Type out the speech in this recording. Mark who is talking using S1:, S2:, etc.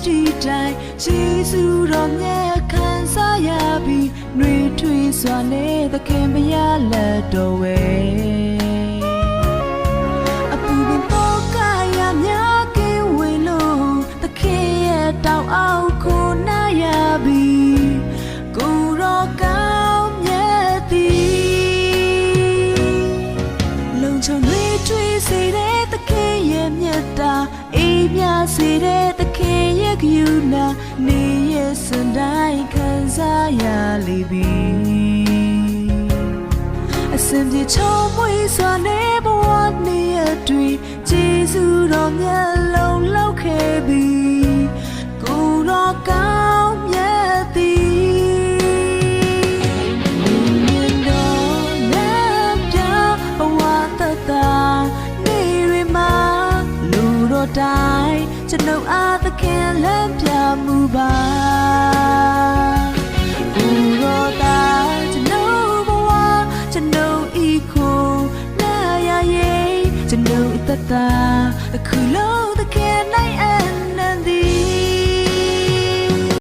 S1: တီတိုင်းယေရှုတော်မြတ်ခံစားရပြီးနှွေထွေးစွာနဲ့သခင်ဘုရားလက်တော်ဝဲအပူပင်တော့ကရများကင်းဝေလို့သခင်ရဲ့တောင်အောက်ကိုနားရပြီးကိုယ်တော်ကောင်းမြတ်သည်လုံခြုံနှွေထွေးစေတဲ့သခင်ရဲ့မြတ်တာအေးမြစေတဲ့သခင်ရဲ့ဂရုဏာနေရဲ့စံတိုင်းခံစားရလိမ့်ပြီအစင်ပြေချုံမွေးစွာနေဘဝနေရတွေ့ယေရှုတော်မြတ်လုံလောက်ခဲ့ပြီကိုယ်တော်ကောင်းမြတ်သည်မြင်တော်နဲ့ပြဘဝတသက်နေရမှာလူတော်တိုင်းကျွန်ုပ်အားသခင်လမ်းပြမှုပါကိုယ်တော်တိုင်းကျွန်ုပ်ဘဝကျွန်ုပ်ဤကိုနာရရဲ့ကျွန်ုပ်တသက်အခုလုံးသခင်နိုင်